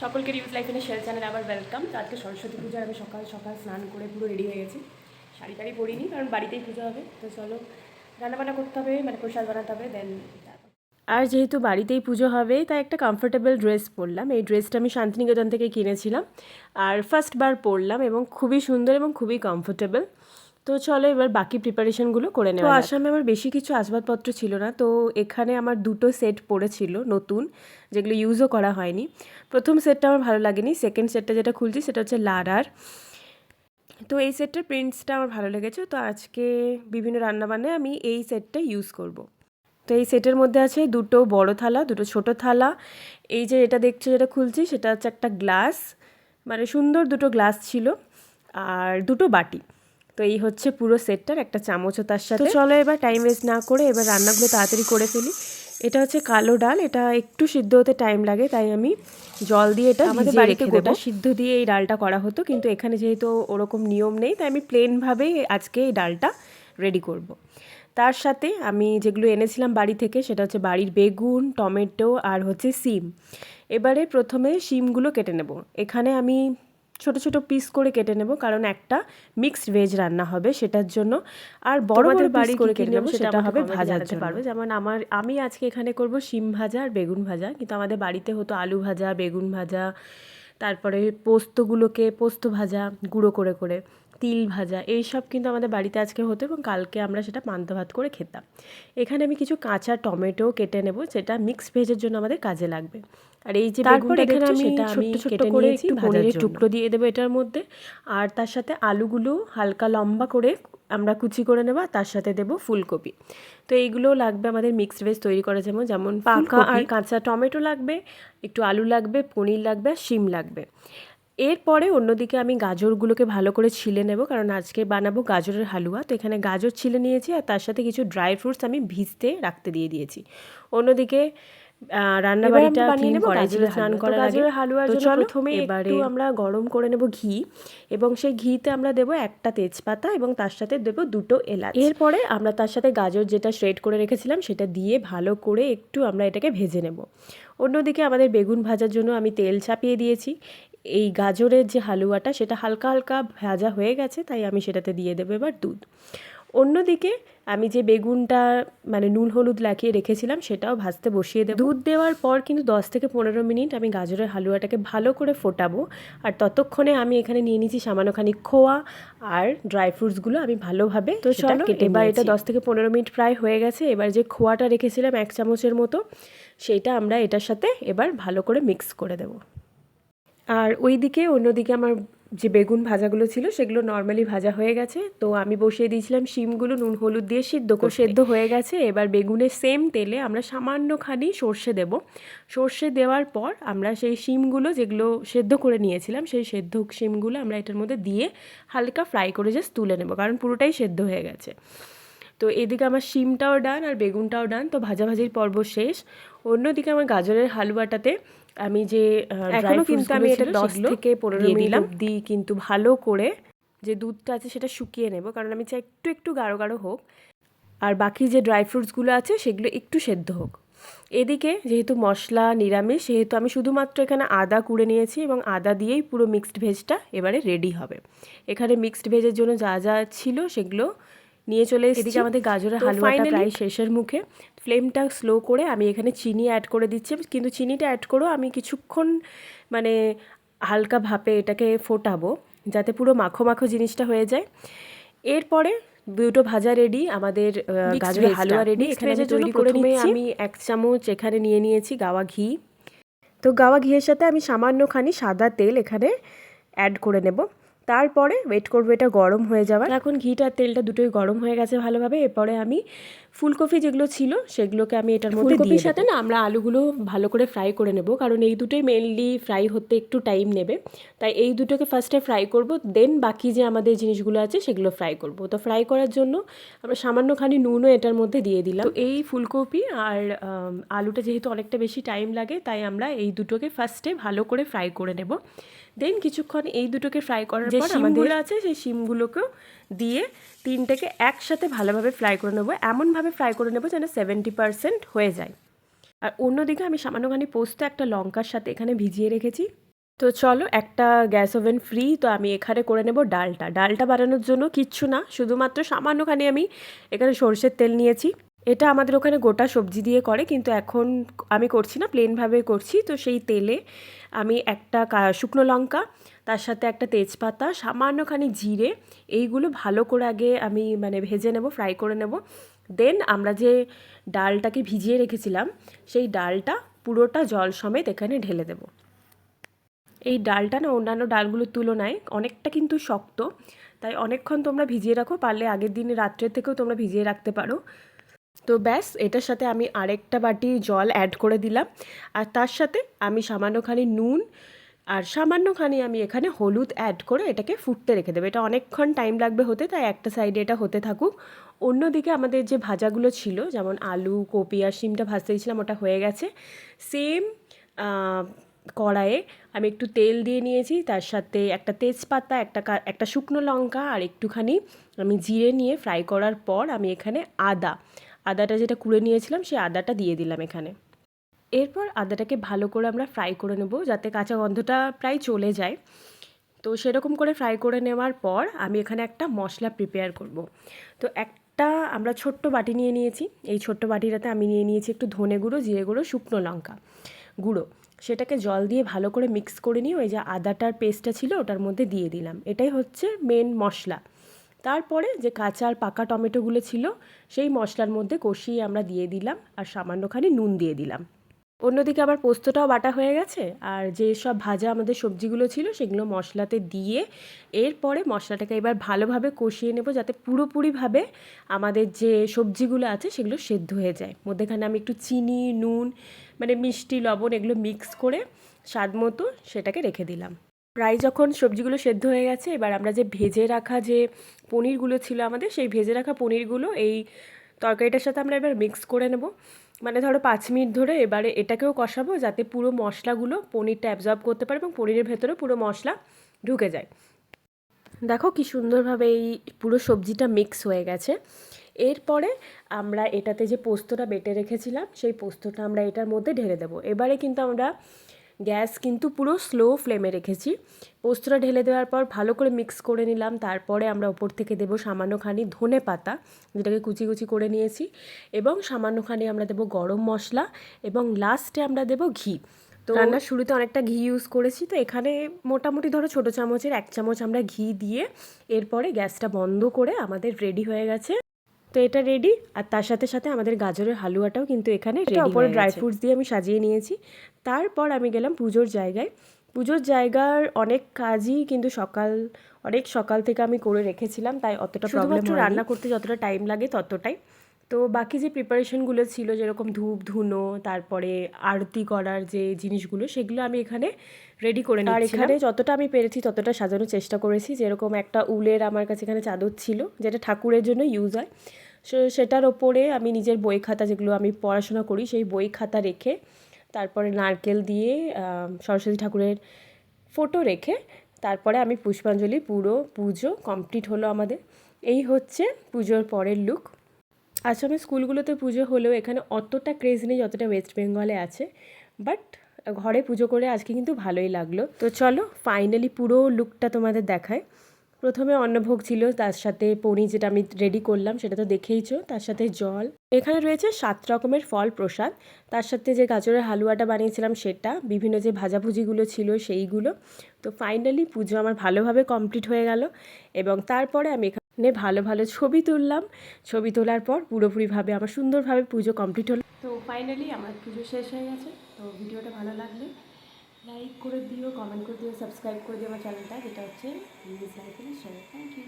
সকলকে reuse life in share চ্যানেলে আবার ওয়েলকাম। তো আজকে সরস্বতী পূজা, আমি সকাল সকাল স্নান করে পুরো রেডি হয়ে গেছি। শাড়ি টাড়ি পরিনি, কারণ বাড়িতেই পুজো হবে। তো চলো রান্নাবান্না করতে হবে, মানে প্রসাদ বানাতে হবে। দেন আর যেহেতু বাড়িতেই পুজো হবে, তাই একটা কমফোর্টেবল ড্রেস পরলাম। এই ড্রেসটা আমি শান্তিনিকেতন থেকে কিনেছিলাম, আর ফার্স্টবার পরলাম এবং খুবই সুন্দর এবং খুবই কমফোর্টেবল। তো চলো এবার বাকি প্রিপারেশনগুলো করে নেওয়া। তো আসামে আমার বেশি কিছু আসবাবপত্র ছিল না, তো এখানে আমার দুটো সেট পড়েছিল নতুন, যেগুলো ইউজও করা হয়নি। প্রথম সেটটা আমার ভালো লাগেনি, সেকেন্ড সেটটা যেটা খুলছি সেটা হচ্ছে লারার। তো এই সেটটার প্রিন্টসটা আমার ভালো লেগেছে, তো আজকে বিভিন্ন রান্নাবান্নায় আমি এই সেটটা ইউজ করব। তো এই সেটের মধ্যে আছে দুটো বড় থালা, দুটো ছোট থালা। এই যে এটা দেখছো, যেটা খুলছি সেটা হচ্ছে একটা গ্লাস, মানে সুন্দর দুটো গ্লাস ছিল, আর দুটো বাটি। তো এই হচ্ছে পুরো সেটটার একটা চামচও তার সাথে। তো চলো এবার টাইম ওয়েস্ট না করে এবার রান্নাগুলো তাড়াতাড়ি করে ফেলি। এটা হচ্ছে কালো ডাল, এটা একটু সিদ্ধ হতে টাইম লাগে, তাই আমি জল দিয়ে এটা আমাদের বাড়িতে গোটা সিদ্ধ দিয়ে এই ডালটা করা হতো, কিন্তু এখানে যেহেতু ওরকম নিয়ম নেই, তাই আমি প্লেনভাবেই আজকে এই ডালটা রেডি করব। তার সাথে আমি যেগুলো এনেছিলাম বাড়ি থেকে, সেটা হচ্ছে বাড়ির বেগুন, টমেটো আর হচ্ছে সিম। এবারে প্রথমে সিমগুলো কেটে নেব। এখানে আমি ছোট ছোট পিস করে কেটে নেব, কারণ একটা মিক্সড ভেজ রান্না হবে সেটার জন্য। আর বড় বড় পিস করে কেটে নেব, সেটা হবে ভাজার জন্য। পারবে যেমন আমি আজকে এখানে করব সিম ভাজা আর বেগুন ভাজা, কিন্তু আমাদের বাড়িতে হতো আলু ভাজা, বেগুন ভাজা, তারপরে পোস্ত ভাজা গুঁড়ো করে করে, তিল ভাজা, এইসব কিন্তু আমাদের বাড়িতে আজকে হতো এবং কালকে আমরা সেটা পান্তা ভাত করে খেতাম। এখানে আমি কিছু কাঁচা টমেটো কেটে নেব, যেটা মিক্সড ভেজের জন্য আমাদের কাজে লাগবে। আর এই যে বেগুনটা দেখছো, সেটা আমি কেটে করে একটু পনিরের টুকরো দিয়ে দেবো এটার মধ্যে। আর তার সাথে আলুগুলো হালকা লম্বা করে আমরা কুচি করে নেব, তার সাথে দেব ফুলকপি। তো এইগুলো লাগবে আমাদের মিক্সড ভেজ তৈরি করার জন্য, যেমন পাকা আর কাঁচা টমেটো লাগবে, একটু আলু লাগবে, পনির লাগবে, শিম লাগবে। এরপরে অন্যদিকে আমি গাজরগুলোকে ভালো করে ছিলে নেব, কারণ আজকে বানাবো গাজরের হালুয়া। তো এখানে গাজর ছিলে নিয়েছি, আর তার সাথে কিছু ড্রাই ফ্রুটস আমি ভিজতে রাখতে দিয়েছি। অন্যদিকে রান্নাবাড়িটা ক্লিন করার জন্য স্নান করার আগে গাজরের হালুয়ার জন্য প্রথমে একটু আমরা গরম করে নেব ঘি, এবং সেই ঘিতে আমরা দেবো একটা তেজপাতা এবং তার সাথে দেবো দুটো এলাচ। এরপরে আমরা তার সাথে গাজর যেটা শ্রেড করে রেখেছিলাম সেটা দিয়ে ভালো করে একটু আমরা এটাকে ভেজে নেব। অন্যদিকে আমাদের বেগুন ভাজার জন্য আমি তেল চাপিয়ে দিয়েছি। এই গাজরের যে হালুয়াটা সেটা হালকা হালকা ভাজা হয়ে গেছে, তাই আমি সেটাতে দিয়ে দেবো এবার দুধ। অন্যদিকে আমি যে বেগুনটা মানে নুন হলুদ লাগিয়ে রেখেছিলাম সেটাও ভাজতে বসিয়ে দেবো। দুধ দেওয়ার পর কিন্তু 10 থেকে 15 মিনিট আমি গাজরের হালুয়াটাকে ভালো করে ফোটাবো, আর ততক্ষণে আমি এখানে নিয়ে নিয়েছি সামান্যখানি খোয়া আর ড্রাই ফ্রুটসগুলো আমি ভালোভাবে তো চলো এবার এটা 10 থেকে 15 মিনিট প্রায় হয়ে গেছে। এবার যে খোয়াটা রেখেছিলাম 1 চামচের মতো, সেইটা আমরা এটার সাথে এবার ভালো করে মিক্স করে দেবো। আর অন্যদিকে আমার যে বেগুন ভাজাগুলো ছিল সেগুলো নর্মালি ভাজা হয়ে গেছে, তো আমি বসিয়ে দিয়েছিলাম শিমগুলো নুন হলুদ দিয়ে সেদ্ধ হয়ে গেছে। এবার বেগুনের সেম তেলে আমরা সামান্যখানি সর্ষে দেব। সর্ষে দেওয়ার পর আমরা সেই শিমগুলো যেগুলো সেদ্ধ করে নিয়েছিলাম, সেই সেদ্ধ শিমগুলো আমরা এটার মধ্যে দিয়ে হালকা ফ্রাই করে জাস্ট তুলে নেব, কারণ পুরোটাই সেদ্ধ হয়ে গেছে। তো এদিকে আমার শিমটাও ডান আর বেগুনটাও ডান, তো ভাজাভাজির পর্ব শেষ। অন্যদিকে আমার গাজরের হালুয়াটাতে আমি যে এখনও কিন্তু আমি এটা 10 থেকে 15 মিনিট অবধি কিন্তু ভালো করে যে দুধটা আছে সেটা শুকিয়ে নেব, কারণ আমি চাই একটু একটু গাঢ় গাঢ় হোক, আর বাকি যে ড্রাই ফ্রুটসগুলো আছে সেগুলো একটু সেদ্ধ হোক। এদিকে যেহেতু মশলা নিরামিষ, সেহেতু আমি শুধুমাত্র এখানে আদা কুড়ে নিয়েছি, এবং আদা দিয়েই পুরো মিক্সড ভেজটা এবারে রেডি হবে। এখানে মিক্সড ভেজের জন্য যা যা ছিল সেগুলো নিয়ে চলে এসেছি। এদিকে আমাদের গাজরের হালুয়াটা প্রায় শেষের মুখে। ফ্লেমটা স্লো করে আমি এখানে চিনি অ্যাড করে দিচ্ছি, কিন্তু চিনিটা অ্যাড করেও আমি কিছুক্ষণ মানে হালকা ভাপে এটাকে ফোটাবো, যাতে পুরো মাখো মাখো জিনিসটা হয়ে যায়। এরপরে দুটো ভাজা রেডি, আমাদের গাজরের হালুয়া রেডি। এখানে আমি তৈরি করে নিচ্ছি। আমি 1 চামচ এখানে নিয়ে নিয়েছি গাওয়া ঘি। তো গাওয়া ঘিয়ের সাথে আমি সামান্যখানি সাদা তেল এখানে অ্যাড করে নেব। তারপরে ওয়েট করবো এটা গরম হয়ে যাওয়ার। এখন ঘিটা তেলটা দুটোই গরম হয়ে গেছে ভালোভাবে। এরপরে আমি ফুলকপি যেগুলো ছিল সেগুলোকে আমি এটার মধ্যে দিয়ে সাথে না আমরা আলুগুলো ভালো করে ফ্রাই করে নেব, কারণ এই দুটোই মেনলি ফ্রাই হতে একটু টাইম নেবে, তাই এই দুটোকে ফার্স্টে ফ্রাই করব, দেন বাকি যে আমাদের জিনিসগুলো আছে সেগুলো ফ্রাই করব। তো ফ্রাই করার জন্য আমরা সামান্যখানি নুনও এটার মধ্যে দিয়ে দিলাম। তো এই ফুলকপি আর আলুটা যেহেতু অনেকটা বেশি টাইম লাগে, তাই আমরা এই দুটোকে ফার্স্টে ভালো করে ফ্রাই করে নেব। দেন কিছুক্ষণ এই দুটোকে ফ্রাই করার পর আমাদের আছে সেই শিমগুলোকেও দিয়ে 3টেকে একসাথে ভালোভাবে ফ্রাই করে নেবো। এমনভাবে ফ্রাই করে নেবো যেন 70% হয়ে যায়। আর অন্যদিকে আমি সামান্যখানি পোস্ত একটা লঙ্কার সাথে এখানে ভিজিয়ে রেখেছি, তো চলো, একটা গ্যাস ওভেন ফ্রি, তো আমি এখানে করে নেব ডালটা বানানোর জন্য কিচ্ছু না, শুধুমাত্র সামান্যখানি আমি এখানে সরষের তেল নিয়েছি। এটা আমাদের ওখানে গোটা সবজি দিয়ে করে, কিন্তু এখন আমি করছি না, প্লেনভাবে করছি। তো সেই তেলে আমি একটা শুকনো লঙ্কা, তার সাথে একটা তেজপাতা, সামান্যখানি জিরে, এইগুলো ভালো করে আগে আমি মানে ভেজে নেব, ফ্রাই করে নেব। দেন আমরা যে ডালটাকে ভিজিয়ে রেখেছিলাম সেই ডালটা পুরোটা জল সমেত এখানে ঢেলে দেবো। এই ডালটা না অন্যান্য ডালগুলোর তুলনায় অনেকটা কিন্তু শক্ত, তাই অনেকক্ষণ তোমরা ভিজিয়ে রাখো, পারলে আগের দিন রাত্রের থেকেও তোমরা ভিজিয়ে রাখতে পারো। তো ব্যাস, এটার সাথে আমি আরেকটা বাটি জল অ্যাড করে দিলাম, আর তার সাথে আমি সামান্যখানি নুন আর সামান্যখানি আমি এখানে হলুদ অ্যাড করে এটাকে ফুটতে রেখে দেবো। এটা অনেকক্ষণ টাইম লাগবে হতে, তাই একটা সাইডে এটা হতে থাকুক। অন্যদিকে আমাদের যে ভাজাগুলো ছিল, যেমন আলু, কপি আর শিমটা ভাজতে দিয়েছিলাম, ওটা হয়ে গেছে। সেম কড়াইয়ে আমি একটু তেল দিয়ে নিয়েছি, তার সাথে একটা তেজপাতা, একটা শুকনো লঙ্কা আর একটুখানি আমি জিরে নিয়ে ফ্রাই করার পর আমি এখানে আদাটা যেটা কুড়ে নিয়েছিলাম সেই আদাটা দিয়ে দিলাম এখানে। এরপর আদাটাকে ভালো করে আমরা ফ্রাই করে নেব, যাতে কাঁচা গন্ধটা প্রায় চলে যায়। তো সেরকম করে ফ্রাই করে নেওয়ার পর আমি এখানে একটা মশলা প্রিপেয়ার করব। তো একটা আমরা ছোট্ট বাটি নিয়ে নিয়েছি, এই ছোট্ট বাটিটাতে আমি নিয়ে নিয়েছি একটু ধনে গুঁড়ো, জিরে গুঁড়ো, শুকনো লঙ্কা গুঁড়ো। সেটাকে জল দিয়ে ভালো করে মিক্স করে নিয়ে ওই যে আদাটার পেস্টটা ছিল ওটার মধ্যে দিয়ে দিলাম। এটাই হচ্ছে মেন মশলা। তারপরে যে কাঁচা আর পাকা টমেটোগুলো ছিল সেই মশলার মধ্যে কষিয়ে আমরা দিয়ে দিলাম, আর সামান্যখানি নুন দিয়ে দিলাম। অন্যদিকে আবার পোস্তটাও বাটা হয়ে গেছে, আর যে সব ভাজা আমাদের সবজিগুলো ছিল সেগুলো মশলাতে দিয়ে এরপরে মশলাটাকে এবার ভালোভাবে কষিয়ে নেব, যাতে পুরোপুরিভাবে আমাদের যে সবজিগুলো আছে সেগুলো সেদ্ধ হয়ে যায়। মধ্যেখানে আমি একটু চিনি, নুন, মানে মিষ্টি, লবণ এগুলো মিক্স করে স্বাদ মতো সেটাকে রেখে দিলাম। প্রায় যখন সবজিগুলো সেদ্ধ হয়ে গেছে, এবার আমরা যে ভেজে রাখা যে পনিরগুলো ছিল আমাদের, সেই ভেজে রাখা পনিরগুলো এই তরকারিটার সাথে আমরা এবার মিক্স করে নেব। মানে ধরো 5 মিনিট ধরে এবারে এটাকেও কষাবো, যাতে পুরো মশলাগুলো পনিরটা অ্যাবজর্ব করতে পারে এবং পনিরের ভেতরে পুরো মশলা ঢুকে যায়। দেখো কি সুন্দরভাবে এই পুরো সবজিটা মিক্স হয়ে গেছে। এরপরে আমরা এটাতে যে পোস্তটা বেটে রেখেছিলাম সেই পোস্তটা আমরা এটার মধ্যে ঢেলে দেবো। এবারে কিন্তু আমরা গ্যাস কিন্তু পুরো স্লো ফ্লেমে রেখেছি। পোস্তটা ঢেলে দেওয়ার পর ভালো করে মিক্স করে নিলাম। তারপরে আমরা ওপর থেকে দেবো সামান্যখানি ধনে পাতা, যেটাকে কুচি কুচি করে নিয়েছি, এবং সামান্যখানি আমরা দেবো গরম মশলা, এবং লাস্টে আমরা দেবো ঘি। তো রান্নার শুরুতে অনেকটা ঘি ইউজ করেছি, তো এখানে মোটামুটি ধরো ছোটো চামচের 1 চামচ আমরা ঘি দিয়ে এরপরে গ্যাসটা বন্ধ করে আমাদের রেডি হয়ে গেছে। তো এটা রেডি, আর তার সাথে সাথে আমাদের গাজরের হালুয়াটাও কিন্তু এখানে রেডি। ওপরে ড্রাই ফ্রুটস দিয়ে আমি সাজিয়ে নিয়েছি। তারপর আমি গেলাম পুজোর জায়গায়। পুজোর জায়গার অনেক কাজই কিন্তু অনেক সকাল থেকে আমি করে রেখেছিলাম, তাই অতটা প্রবলেম হয়নি। রান্না করতে যতটা টাইম লাগে ততটাই। তো বাকি যে প্রিপারেশনগুলো ছিল, যেরকম ধূপ ধুনো, তারপরে আরতি করার যে জিনিসগুলো, সেগুলো আমি এখানে রেডি করে নিচ্ছিলাম। আর এখানে যতটা আমি পেরেছি ততটা সাজানোর চেষ্টা করেছি। যেরকম একটা উলের আমার কাছে এখানে চাদর ছিল, যেটা ঠাকুরের জন্য ইউজ হয়, সেটার ওপরে আমি নিজের বই খাতা, যেগুলো আমি পড়াশোনা করি, সেই বই খাতা রেখে, তারপরে নারকেল দিয়ে সরস্বতী ঠাকুরের ফটো রেখে, তারপরে আমি পুষ্পাঞ্জলি, পুরো পুজো কমপ্লিট হলো আমাদের। এই হচ্ছে পুজোর পরের লুক। আসামের স্কুলগুলোতে পুজো হলেও এখানে অতটা ক্রেজ নেই যতটা ওয়েস্ট বেঙ্গলে আছে, বাট ঘরে পুজো করে আজকে কিন্তু ভালোই লাগলো। তো চলো ফাইনালি পুরো লুকটা তোমাদের দেখায়। প্রথমে অন্নভোগ ছিল, তার সাথে পনির যেটা আমি রেডি করলাম সেটা তো দেখেইছো, তার সাথে জল, এখানে রয়েছে 7 রকমের ফল প্রসাদ, তার সাথে যে গাজরের হালুয়াটা বানিয়েছিলাম সেটা, বিভিন্ন যে ভাজাভুজিগুলো ছিল সেইগুলো। তো ফাইনালি পুজো আমার ভালোভাবে কমপ্লিট হয়ে গেল, এবং তারপরে আমি এখানে ভালো ভালো ছবি তুললাম। ছবি তোলার পর পুরোপুরিভাবে আমার সুন্দরভাবে পুজো কমপ্লিট হলো। তো ফাইনালি আমার পুজো শেষ হয়ে গেছে। তো ভিডিওটা ভালো লাগলে লাইক করে দিও, কমেন্ট করে দিও, সাবস্ক্রাইব করে দিও আমার চ্যানেলটা, যেটা হচ্ছে Lily's lifestyle. Thank you.